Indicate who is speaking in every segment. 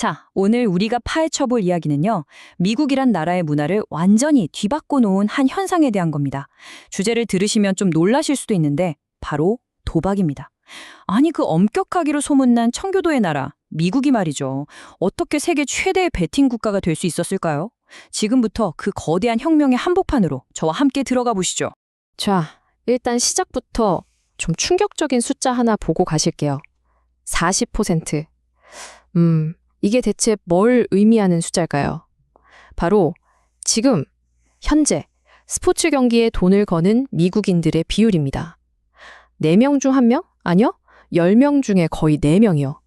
Speaker 1: 자, 오늘 우리가 파헤쳐볼 이야기는요, 미국이란 나라의 문화를 완전히 뒤바꿔 놓은 한 현상에 대한 겁니다. 주제를 들으시면 좀 놀라실 수도 있는데, 바로 도박입니다. 아니, 그 엄격하기로 소문난 청교도의 나라, 미국이 말이죠. 어떻게 세계 최대의 베팅 국가가 될 수 있었을까요? 지금부터 그 거대한 혁명의 한복판으로 저와 함께 들어가 보시죠.
Speaker 2: 자, 일단 시작부터 좀 충격적인 숫자 하나 보고 가실게요. 40%. 이게 대체 뭘 의미하는 숫자일까요? 바로 지금, 현재 스포츠 경기에 돈을 거는 미국인들의 비율입니다. 4명 중 1명? 아니요. 10명 중에 거의 4명이요.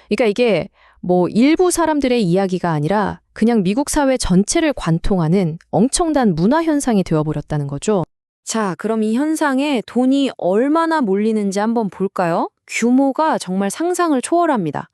Speaker 2: 그러니까 이게 뭐 일부 사람들의 이야기가 아니라 그냥 미국 사회 전체를 관통하는 엄청난 문화 현상이 되어버렸다는 거죠.
Speaker 3: 자, 그럼 이 현상에 돈이 얼마나 몰리는지 한번 볼까요? 규모가 정말 상상을 초월합니다.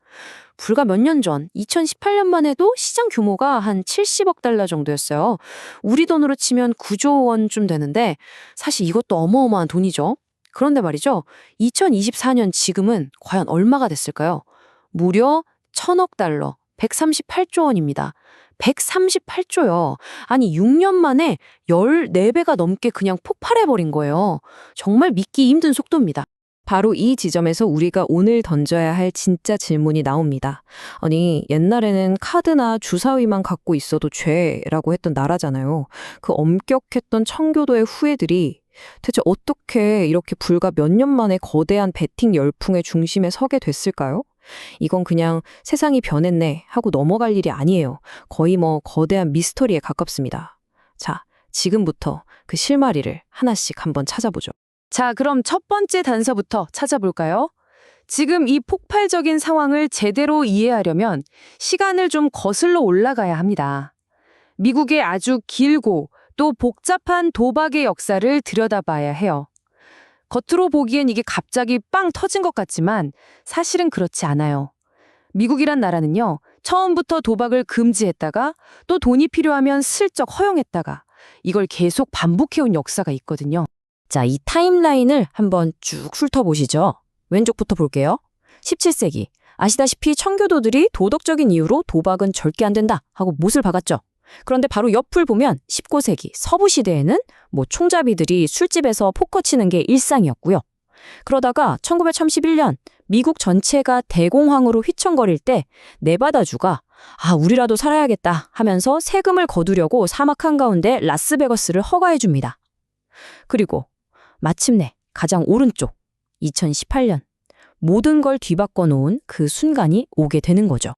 Speaker 3: 불과 몇 년 전, 2018년만 해도 시장 규모가 한 70억 달러 정도였어요. 우리 돈으로 치면 9조 원쯤 되는데 사실 이것도 어마어마한 돈이죠. 그런데 말이죠. 2024년 지금은 과연 얼마가 됐을까요? 무려 1,000억 달러, 138조 원입니다. 138조요. 아니 6년 만에 14배가 넘게 그냥 폭발해버린 거예요. 정말 믿기 힘든 속도입니다.
Speaker 1: 바로 이 지점에서 우리가 오늘 던져야 할 진짜 질문이 나옵니다. 아니, 옛날에는 카드나 주사위만 갖고 있어도 죄라고 했던 나라잖아요. 그 엄격했던 청교도의 후예들이 대체 어떻게 이렇게 불과 몇 년 만에 거대한 베팅 열풍의 중심에 서게 됐을까요? 이건 그냥 세상이 변했네 하고 넘어갈 일이 아니에요. 거의 거대한 미스터리에 가깝습니다. 자, 지금부터 그 실마리를 하나씩 한번 찾아보죠.
Speaker 3: 자, 그럼 첫 번째 단서부터 찾아볼까요? 지금 이 폭발적인 상황을 제대로 이해하려면 시간을 좀 거슬러 올라가야 합니다. 미국의 아주 길고 또 복잡한 도박의 역사를 들여다봐야 해요. 겉으로 보기엔 이게 갑자기 빵 터진 것 같지만 사실은 그렇지 않아요. 미국이란 나라는요, 처음부터 도박을 금지했다가 또 돈이 필요하면 슬쩍 허용했다가 이걸 계속 반복해온 역사가 있거든요.
Speaker 1: 자, 이 타임라인을 한번 쭉 훑어보시죠. 왼쪽부터 볼게요. 17세기. 아시다시피 청교도들이 도덕적인 이유로 도박은 절대 안 된다 하고 못을 박았죠. 그런데 바로 옆을 보면 19세기 서부 시대에는 총잡이들이 술집에서 포커 치는 게 일상이었고요. 그러다가 1931년 미국 전체가 대공황으로 휘청거릴 때 네바다주가 우리라도 살아야겠다 하면서 세금을 거두려고 사막 한가운데 라스베거스를 허가해 줍니다. 그리고 마침내 가장 오른쪽 2018년 모든 걸 뒤바꿔 놓은 그 순간이 오게 되는 거죠.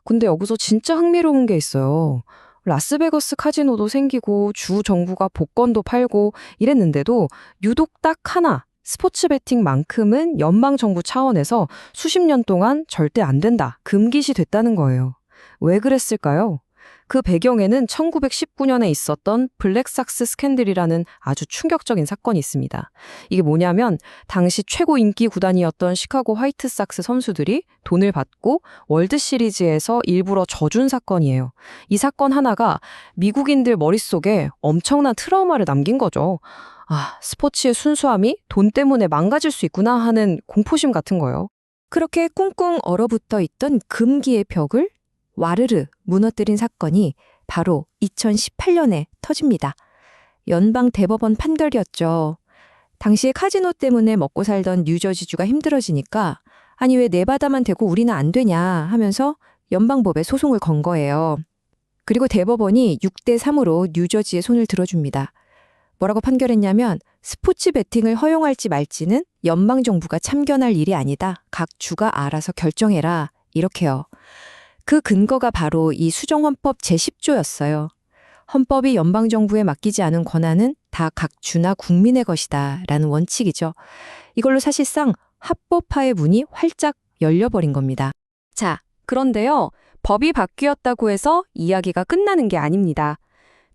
Speaker 4: 근데 여기서 진짜 흥미로운 게 있어요. 라스베거스 카지노도 생기고 주 정부가 복권도 팔고 이랬는데도 유독 딱 하나 스포츠 베팅만큼은 연방정부 차원에서 수십 년 동안 절대 안 된다, 금기시 됐다는 거예요. 왜 그랬을까요? 그 배경에는 1919년에 있었던 블랙삭스 스캔들이라는 아주 충격적인 사건이 있습니다. 이게 뭐냐면 당시 최고 인기 구단이었던 시카고 화이트삭스 선수들이 돈을 받고 월드시리즈에서 일부러 져준 사건이에요. 이 사건 하나가 미국인들 머릿속에 엄청난 트라우마를 남긴 거죠. 스포츠의 순수함이 돈 때문에 망가질 수 있구나 하는 공포심 같은 거예요.
Speaker 2: 그렇게 꿍꿍 얼어붙어 있던 금기의 벽을 와르르 무너뜨린 사건이 바로 2018년에 터집니다. 연방 대법원 판결이었죠. 당시에 카지노 때문에 먹고 살던 뉴저지주가 힘들어지니까 아니 왜 네바다만 되고 우리는 안 되냐 하면서 연방법에 소송을 건 거예요. 그리고 대법원이 6대3으로 뉴저지의 손을 들어줍니다. 뭐라고 판결했냐면 스포츠 베팅을 허용할지 말지는 연방정부가 참견할 일이 아니다. 각 주가 알아서 결정해라. 이렇게요. 그 근거가 바로 이 수정헌법 제10조였어요. 헌법이 연방정부에 맡기지 않은 권한은 다 각 주나 국민의 것이다 라는 원칙이죠. 이걸로 사실상 합법화의 문이 활짝 열려버린 겁니다.
Speaker 1: 자, 그런데요. 법이 바뀌었다고 해서 이야기가 끝나는 게 아닙니다.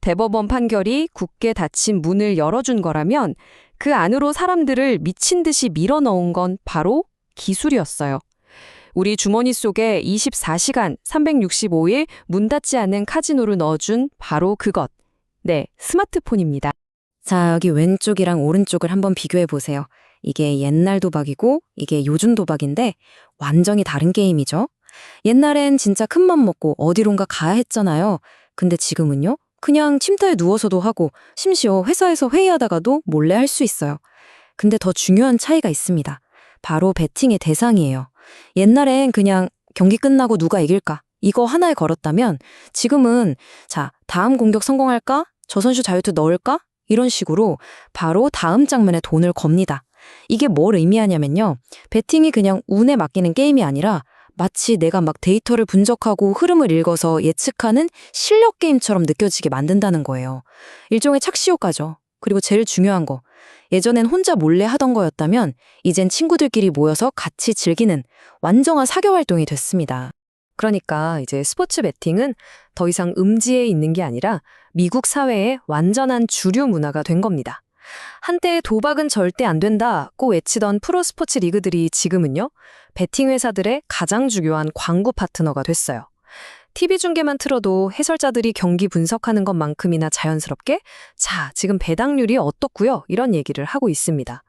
Speaker 1: 대법원 판결이 굳게 닫힌 문을 열어준 거라면 그 안으로 사람들을 미친 듯이 밀어넣은 건 바로 기술이었어요. 우리 주머니 속에 24시간 365일 문 닫지 않는 카지노를 넣어준 바로 그것. 네, 스마트폰입니다. 자, 여기 왼쪽이랑 오른쪽을 한번 비교해 보세요. 이게 옛날 도박이고 이게 요즘 도박인데 완전히 다른 게임이죠.
Speaker 3: 옛날엔 진짜 큰맘 먹고 어디론가 가야 했잖아요. 근데 지금은요? 그냥 침대에 누워서도 하고 심지어 회사에서 회의하다가도 몰래 할 수 있어요. 근데 더 중요한 차이가 있습니다. 바로 배팅의 대상이에요. 옛날엔 그냥 경기 끝나고 누가 이길까? 이거 하나에 걸었다면 지금은 자, 다음 공격 성공할까? 저 선수 자유투 넣을까? 이런 식으로 바로 다음 장면에 돈을 겁니다. 이게 뭘 의미하냐면요. 배팅이 그냥 운에 맡기는 게임이 아니라 마치 내가 막 데이터를 분석하고 흐름을 읽어서 예측하는 실력 게임처럼 느껴지게 만든다는 거예요. 일종의 착시 효과죠. 그리고 제일 중요한 거. 예전엔 혼자 몰래 하던 거였다면 이젠 친구들끼리 모여서 같이 즐기는 완전한 사교 활동이 됐습니다. 그러니까 이제 스포츠 베팅은 더 이상 음지에 있는 게 아니라 미국 사회의 완전한 주류 문화가 된 겁니다. 한때 도박은 절대 안 된다고 외치던 프로스포츠 리그들이 지금은요, 베팅 회사들의 가장 중요한 광고 파트너가 됐어요. TV 중계만 틀어도 해설자들이 경기 분석하는 것만큼이나 자연스럽게 자, 지금 배당률이 어떻고요? 이런 얘기를 하고 있습니다.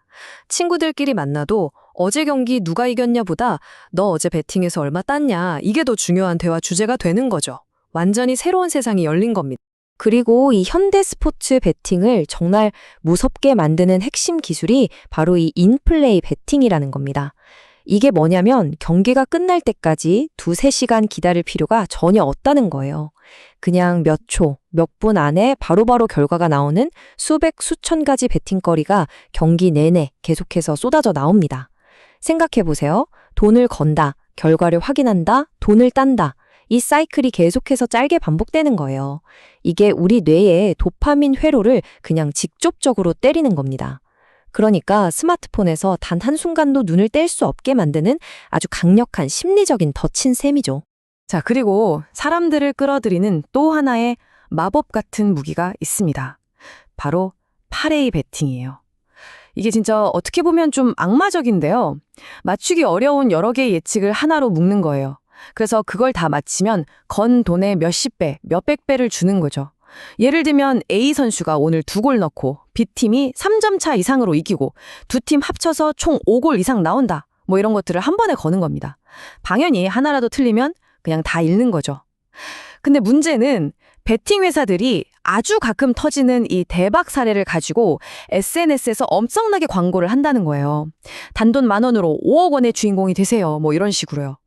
Speaker 3: 친구들끼리 만나도 어제 경기 누가 이겼냐 보다 너 어제 베팅에서 얼마 땄냐 이게 더 중요한 대화 주제가 되는 거죠. 완전히 새로운 세상이 열린 겁니다.
Speaker 2: 그리고 이 현대 스포츠 베팅을 정말 무섭게 만드는 핵심 기술이 바로 이 인플레이 베팅이라는 겁니다. 이게 뭐냐면 경기가 끝날 때까지 2-3시간 기다릴 필요가 전혀 없다는 거예요. 그냥 몇 초, 몇 분 안에 바로바로 결과가 나오는 수백, 수천 가지 베팅거리가 경기 내내 계속해서 쏟아져 나옵니다. 생각해보세요. 돈을 건다, 결과를 확인한다, 돈을 딴다. 이 사이클이 계속해서 짧게 반복되는 거예요. 이게 우리 뇌에 도파민 회로를 그냥 직접적으로 때리는 겁니다. 그러니까 스마트폰에서 단 한순간도 눈을 뗄 수 없게 만드는 아주 강력한 심리적인 덫인 셈이죠.
Speaker 5: 자, 그리고 사람들을 끌어들이는 또 하나의 마법 같은 무기가 있습니다. 바로 파레이 베팅이에요. 이게 진짜 어떻게 보면 좀 악마적인데요. 맞추기 어려운 여러 개의 예측을 하나로 묶는 거예요. 그래서 그걸 다 맞히면 건 돈의 몇십 배, 몇백 배를 주는 거죠. 예를 들면 A 선수가 오늘 2골 넣고 B팀이 3점 차 이상으로 이기고 두 팀 합쳐서 총 5골 이상 나온다. 뭐 이런 것들을 한 번에 거는 겁니다. 당연히 하나라도 틀리면 그냥 다 잃는 거죠. 근데 문제는 베팅 회사들이 아주 가끔 터지는 이 대박 사례를 가지고 SNS에서 엄청나게 광고를 한다는 거예요. 단돈 10,000원으로 5억 원의 주인공이 되세요. 뭐 이런 식으로요.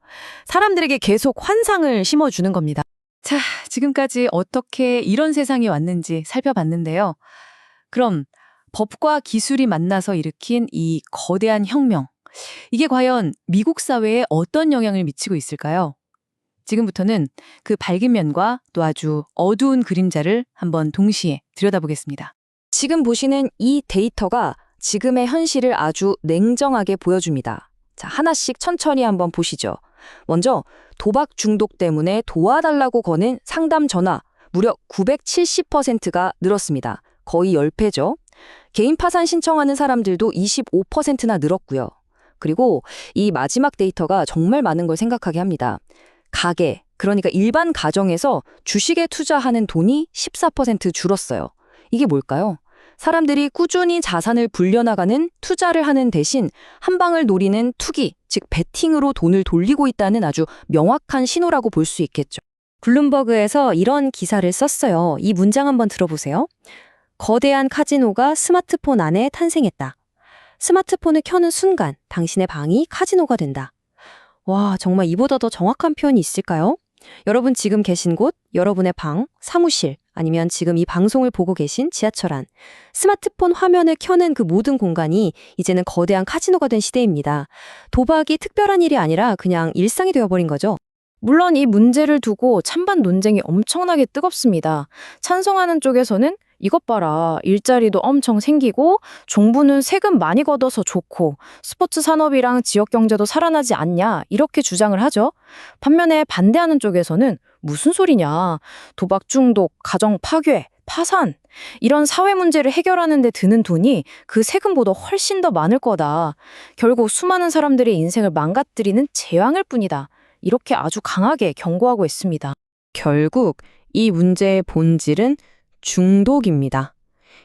Speaker 5: 사람들에게 계속 환상을 심어주는 겁니다.
Speaker 3: 자, 지금까지 어떻게 이런 세상이 왔는지 살펴봤는데요. 그럼 법과 기술이 만나서 일으킨 이 거대한 혁명, 이게 과연 미국 사회에 어떤 영향을 미치고 있을까요? 지금부터는 그 밝은 면과 또 아주 어두운 그림자를 한번 동시에 들여다보겠습니다.
Speaker 2: 지금 보시는 이 데이터가 지금의 현실을 아주 냉정하게 보여줍니다. 자, 하나씩 천천히 한번 보시죠. 먼저 도박 중독 때문에 도와달라고 거는 상담 전화 무려 970%가 늘었습니다. 거의 10배죠. 개인 파산 신청하는 사람들도 25%나 늘었고요. 그리고 이 마지막 데이터가 정말 많은 걸 생각하게 합니다. 가계, 그러니까 일반 가정에서 주식에 투자하는 돈이 14% 줄었어요. 이게 뭘까요? 사람들이 꾸준히 자산을 불려나가는 투자를 하는 대신 한 방을 노리는 투기, 즉 베팅으로 돈을 돌리고 있다는 아주 명확한 신호라고 볼 수 있겠죠. 블룸버그에서 이런 기사를 썼어요. 이 문장 한번 들어보세요. 거대한 카지노가 스마트폰 안에 탄생했다. 스마트폰을 켜는 순간 당신의 방이 카지노가 된다. 와, 정말 이보다 더 정확한 표현이 있을까요? 여러분 지금 계신 곳, 여러분의 방, 사무실, 아니면 지금 이 방송을 보고 계신 지하철 안, 스마트폰 화면을 켜는 그 모든 공간이 이제는 거대한 카지노가 된 시대입니다. 도박이 특별한 일이 아니라 그냥 일상이 되어버린 거죠.
Speaker 1: 물론 이 문제를 두고 찬반 논쟁이 엄청나게 뜨겁습니다. 찬성하는 쪽에서는 이것 봐라, 일자리도 엄청 생기고 정부는 세금 많이 걷어서 좋고 스포츠 산업이랑 지역 경제도 살아나지 않냐 이렇게 주장을 하죠. 반면에 반대하는 쪽에서는 무슨 소리냐, 도박 중독, 가정 파괴, 파산 이런 사회 문제를 해결하는 데 드는 돈이 그 세금보다 훨씬 더 많을 거다. 결국 수많은 사람들의 인생을 망가뜨리는 재앙일 뿐이다. 이렇게 아주 강하게 경고하고 있습니다.
Speaker 2: 결국 이 문제의 본질은 중독입니다.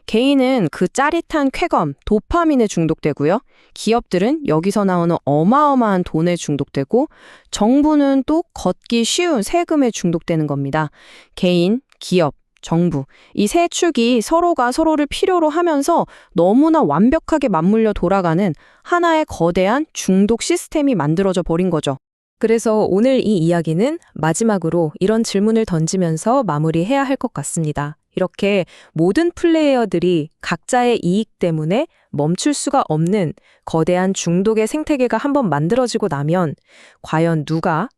Speaker 5: 개인은 그 짜릿한 쾌감, 도파민에 중독되고요. 기업들은 여기서 나오는 어마어마한 돈에 중독되고 정부는 또 걷기 쉬운 세금에 중독되는 겁니다. 개인, 기업, 정부, 이 세 축이 서로가 서로를 필요로 하면서 너무나 완벽하게 맞물려 돌아가는 하나의 거대한 중독 시스템이 만들어져 버린 거죠.
Speaker 2: 그래서 오늘 이 이야기는 마지막으로 이런 질문을 던지면서 마무리해야 할 것 같습니다. 이렇게 모든 플레이어들이 각자의 이익 때문에 멈출 수가 없는 거대한 중독의 생태계가 한번 만들어지고 나면 과연 누가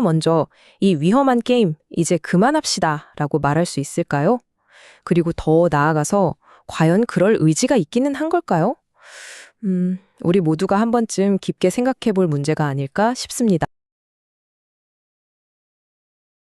Speaker 2: 먼저 이 위험한 게임 이제 그만합시다 라고 말할 수 있을까요? 그리고 더 나아가서 과연 그럴 의지가 있기는 한 걸까요? 우리 모두가 한 번쯤 깊게 생각해 볼 문제가 아닐까 싶습니다.